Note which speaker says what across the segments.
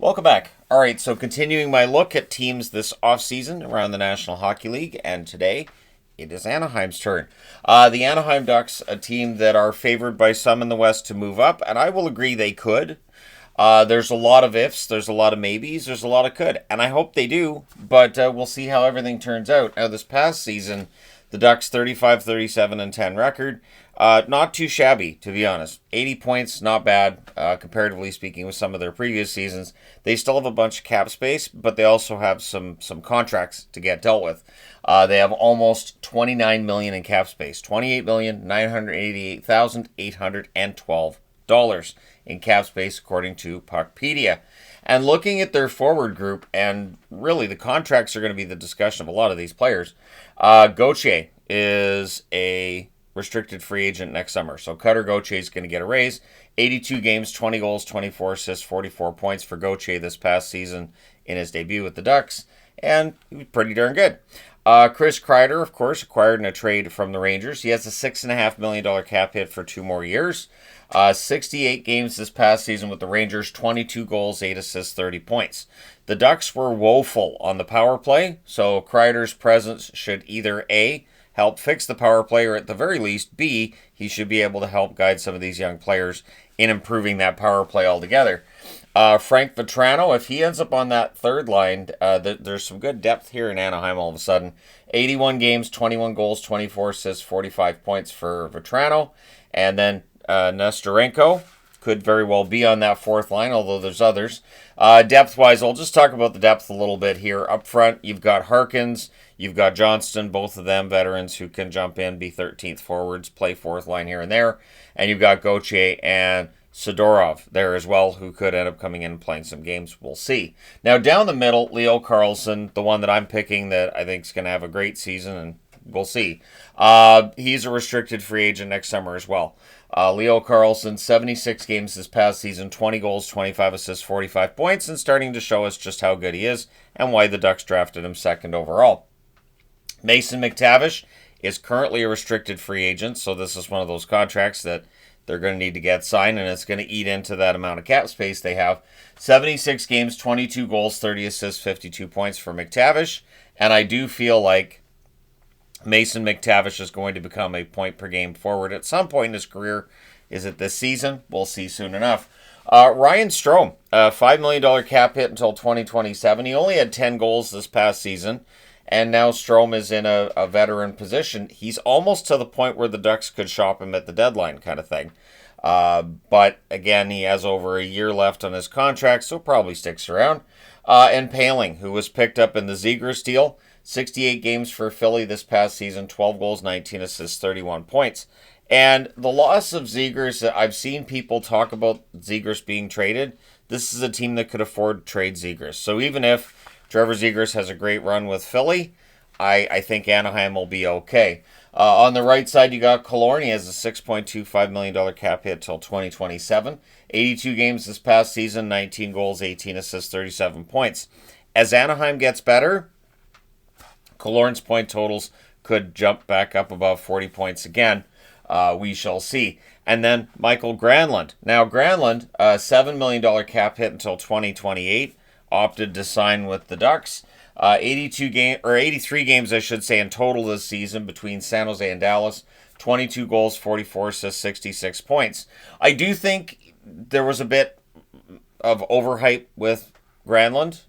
Speaker 1: Welcome back. All right, so continuing my look at teams this offseason around the National Hockey League, and today it is Anaheim's turn. The Anaheim Ducks, a team that are favored by some in the West to move up, and I will agree they could. There's a lot of ifs, there's a lot of maybes, there's a lot of could, and I hope they do, but we'll see how everything turns out. Now, this past season, the Ducks 35, 37, and 10 record. Not too shabby, to be honest. 80 points, not bad, comparatively speaking, with some of their previous seasons. They still have a bunch of cap space, but they also have some contracts to get dealt with. They have almost $29 million in cap space, $28,988,812 in cap space, according to Puckpedia. And looking at their forward group, and really the contracts are going to be the discussion of a lot of these players. Gauthier is a restricted free agent next summer. So Cutter Gauthier is going to get a raise. 82 games, 20 goals, 24 assists, 44 points for Gauthier this past season in his debut with the Ducks. And he was pretty darn good. Chris Kreider, of course, acquired in a trade from the Rangers. He has a $6.5 million cap hit for 2 more years. 68 games this past season with the Rangers, 22 goals, 8 assists, 30 points. The Ducks were woeful on the power play, so Kreider's presence should either A, help fix the power play, or at the very least, B, he should be able to help guide some of these young players in improving that power play altogether. Frank Vatrano, if he ends up on that third line, there's some good depth here in Anaheim all of a sudden. 81 games, 21 goals, 24 assists, 45 points for Vatrano. And then Nestorenko could very well be on that fourth line, although there's others. Depth-wise, I'll just talk about the depth a little bit here. Up front, you've got Harkins, you've got Johnston, both of them veterans who can jump in, be 13th forwards, play fourth line here and there. And you've got Gauthier and Sidorov there as well, who could end up coming in and playing some games. We'll see. Now, down the middle, Leo Carlsson, the one that I'm picking that I think is going to have a great season, and we'll see. He's a restricted free agent next summer as well. Leo Carlsson, 76 games this past season, 20 goals, 25 assists, 45 points, and starting to show us just how good he is and why the Ducks drafted him second overall. Mason McTavish is currently a restricted free agent, so this is one of those contracts that they're going to need to get signed, and it's going to eat into that amount of cap space they have. 76 games, 22 goals, 30 assists, 52 points for McTavish, and I do feel like Mason McTavish is going to become a point-per-game forward at some point in his career. Is it this season? We'll see soon enough. Ryan Strome, $5 million cap hit until 2027. He only had 10 goals this past season, and now Strome is in a veteran position. He's almost to the point where the Ducks could shop him at the deadline kind of thing. But, again, he has over a year left on his contract, so probably sticks around. And Paling, who was picked up in the Zegras deal, 68 games for Philly this past season, 12 goals, 19 assists, 31 points. And the loss of Zegras, I've seen people talk about Zegras being traded. This is a team that could afford to trade Zegras. So even if Trevor Zegras has a great run with Philly, I think Anaheim will be okay. On the right side, you got Killorn. He has a $6.25 million cap hit till 2027. 82 games this past season, 19 goals, 18 assists, 37 points. As Anaheim gets better, Killorn's point totals could jump back up above 40 points again. We shall see. And then Michael Granlund. Now, Granlund, $7 million cap hit until 2028, opted to sign with the Ducks. 83 games, I should say, in total this season between San Jose and Dallas. 22 goals, 44 assists, 66 points. I do think there was a bit of overhype with Granlund,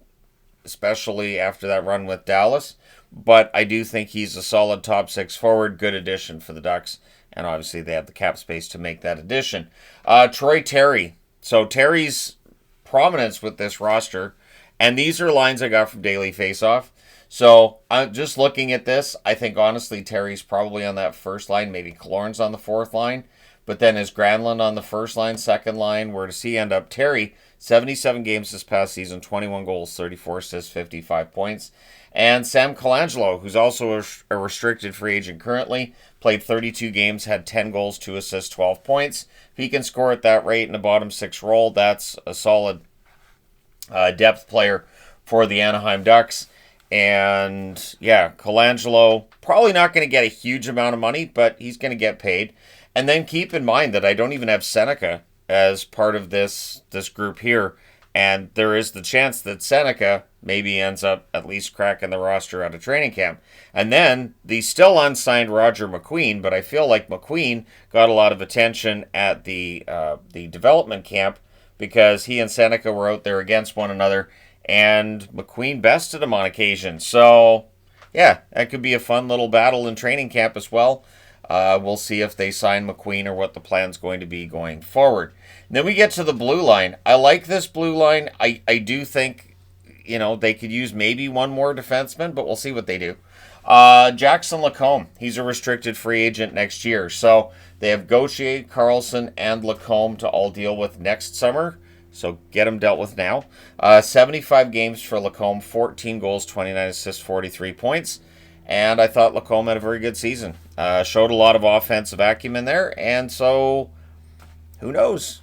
Speaker 1: especially after that run with Dallas. But I do think he's a solid top 6 forward, good addition for the Ducks. And obviously they have the cap space to make that addition. Troy Terry. So Terry's prominence with this roster, and these are lines I got from Daily Faceoff. So I'm just looking at this. I think honestly Terry's probably on that first line. Maybe Killorn's on the fourth line. But then is Granlund on the first line, second line? Where does he end up? Terry, 77 games this past season, 21 goals, 34 assists, 55 points. And Sam Colangelo, who's also a restricted free agent currently, played 32 games, had 10 goals, 2 assists, 12 points. If he can score at that rate in a bottom 6 role, that's a solid depth player for the Anaheim Ducks. And yeah, Colangelo, probably not going to get a huge amount of money, but he's going to get paid. And then keep in mind that I don't even have Seneca as part of this group here. And there is the chance that Seneca maybe ends up at least cracking the roster out of training camp. And then the still unsigned Roger McQueen, but I feel like McQueen got a lot of attention at the development camp because he and Seneca were out there against one another, and McQueen bested him on occasion. So, yeah, that could be a fun little battle in training camp as well. We'll see if they sign McQueen or what the plan's going to be going forward. And then we get to the blue line. I like this blue line. I do think, they could use maybe one more defenseman, but we'll see what they do. Jackson Lacombe, he's a restricted free agent next year. So they have Gauthier, Carlson, and Lacombe to all deal with next summer. So get them dealt with now. 75 games for Lacombe, 14 goals, 29 assists, 43 points. And I thought Lacombe had a very good season. Showed a lot of offensive acumen there. And so, who knows?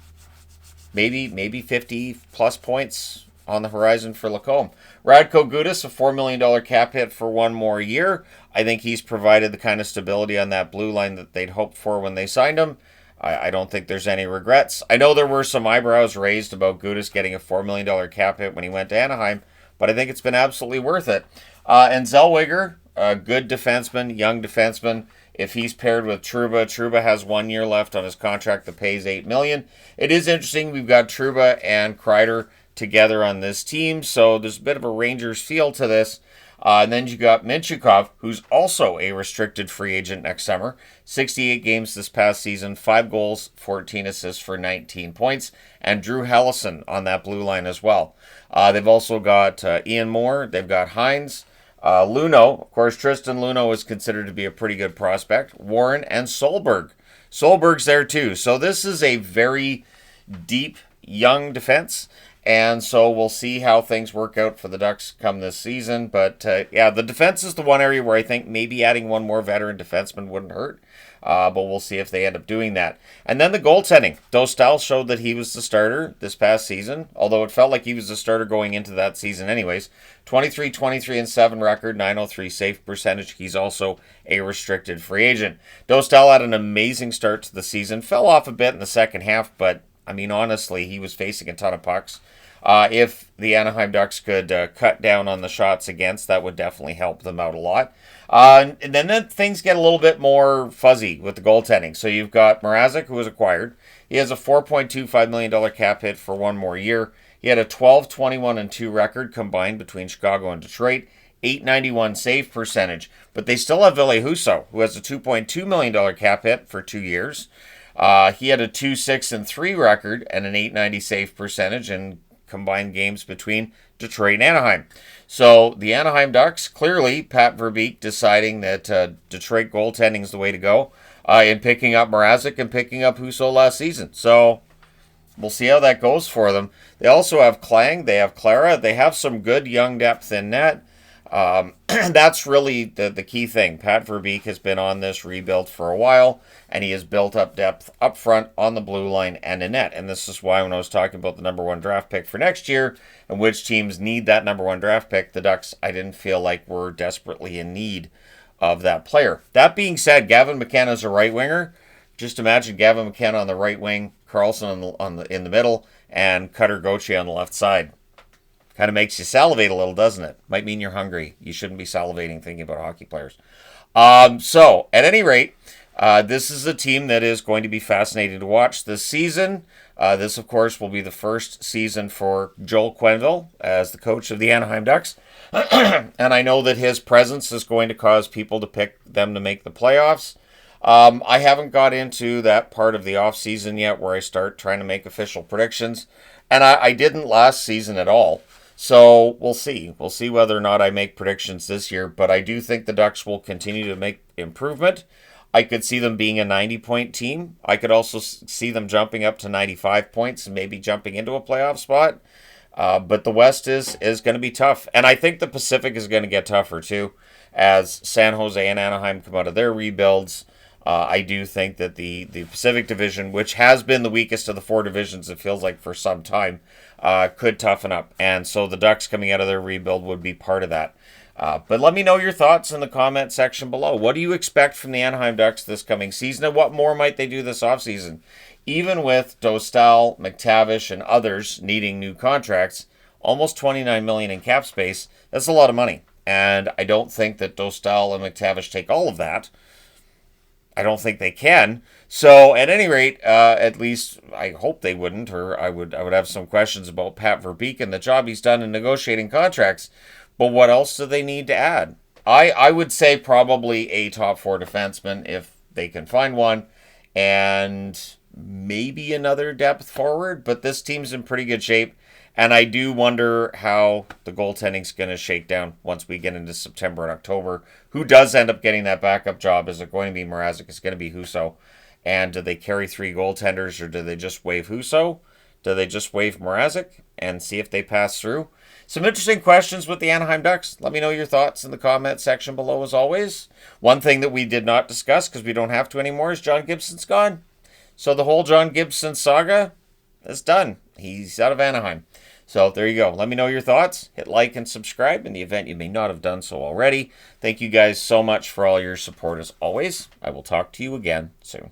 Speaker 1: Maybe 50-plus points on the horizon for Lacombe. Radko Gudas, a $4 million cap hit for one more year. I think he's provided the kind of stability on that blue line that they'd hoped for when they signed him. I don't think there's any regrets. I know there were some eyebrows raised about Gudas getting a $4 million cap hit when he went to Anaheim, but I think it's been absolutely worth it. And Zellweger, a good defenseman, young defenseman. If he's paired with Trouba has 1 year left on his contract that pays $8 million. It is interesting. We've got Trouba and Kreider together on this team, so there's a bit of a Rangers feel to this. And then you got Minchukov, who's also a restricted free agent next summer. 68 games this past season, 5 goals, 14 assists for 19 points. And Drew Hellison on that blue line as well. They've also got Ian Moore. They've got Hines. Luno, of course, Tristan Luno is considered to be a pretty good prospect. Warren and Solberg. Solberg's there too. So this is a very deep, young defense. And so we'll see how things work out for the Ducks come this season. But, the defense is the one area where I think maybe adding one more veteran defenseman wouldn't hurt. But we'll see if they end up doing that. And then the goaltending. Dostal showed that he was the starter this past season, although it felt like he was the starter going into that season anyways. 23-23-7 record, .903 save percentage. He's also a restricted free agent. Dostal had an amazing start to the season. Fell off a bit in the second half, but honestly, he was facing a ton of pucks. If the Anaheim Ducks could cut down on the shots against, that would definitely help them out a lot. And then things get a little bit more fuzzy with the goaltending. So you've got Mrazek, who was acquired. He has a $4.25 million cap hit for one more year. He had a 12-21-2 record combined between Chicago and Detroit. .891 save percentage. But they still have Ville Husso, who has a $2.2 million cap hit for 2 years. He had a 2-6-3 record and an .890 save percentage in combined games between Detroit and Anaheim. So the Anaheim Ducks, clearly Pat Verbeek deciding that Detroit goaltending is the way to go in picking up Mrazek and picking up Husso last season. So we'll see how that goes for them. They also have Klang, they have Clara, they have some good young depth in net. That's really the key thing. Pat Verbeek has been on this rebuild for a while, and he has built up depth up front on the blue line and in net. And this is why when I was talking about the number one draft pick for next year and which teams need that number one draft pick, the Ducks, I didn't feel like were desperately in need of that player. That being said, Gavin McKenna is a right winger. Just imagine Gavin McKenna on the right wing, Carlson in the middle, and Cutter Gauthier on the left side. Kind of makes you salivate a little, doesn't it? Might mean you're hungry. You shouldn't be salivating thinking about hockey players. So, at any rate, this is a team that is going to be fascinating to watch this season. This, of course, will be the first season for Joel Quenneville as the coach of the Anaheim Ducks. And I know that his presence is going to cause people to pick them to make the playoffs. I haven't got into that part of the offseason yet where I start trying to make official predictions. And I didn't last season at all. So we'll see. We'll see whether or not I make predictions this year. But I do think the Ducks will continue to make improvement. I could see them being a 90-point team. I could also see them jumping up to 95 points and maybe jumping into a playoff spot. But the West is going to be tough. And I think the Pacific is going to get tougher too as San Jose and Anaheim come out of their rebuilds. I do think that the Pacific Division, which has been the weakest of the four divisions, it feels like for some time, could toughen up. And so the Ducks coming out of their rebuild would be part of that. But let me know your thoughts in the comment section below. What do you expect from the Anaheim Ducks this coming season, and what more might they do this offseason? Even with Dostal, McTavish, and others needing new contracts, almost $29 million in cap space, that's a lot of money. And I don't think that Dostal and McTavish take all of that. I don't think they can. So at any rate, at least I hope they wouldn't, or I would have some questions about Pat Verbeek and the job he's done in negotiating contracts. But what else do they need to add? I would say probably a top 4 defenseman if they can find one, and maybe another depth forward. But this team's in pretty good shape. And I do wonder how the goaltending's going to shake down once we get into September and October. Who does end up getting that backup job? Is it going to be Mrazek? Is it going to be Husso? And do they carry 3 goaltenders, or do they just waive Husso? Do they just waive Mrazek and see if they pass through? Some interesting questions with the Anaheim Ducks. Let me know your thoughts in the comment section below as always. One thing that we did not discuss, because we don't have to anymore, is John Gibson's gone. So the whole John Gibson saga is done. He's out of Anaheim. So there you go. Let me know your thoughts. Hit like and subscribe in the event you may not have done so already. Thank you guys so much for all your support as always. I will talk to you again soon.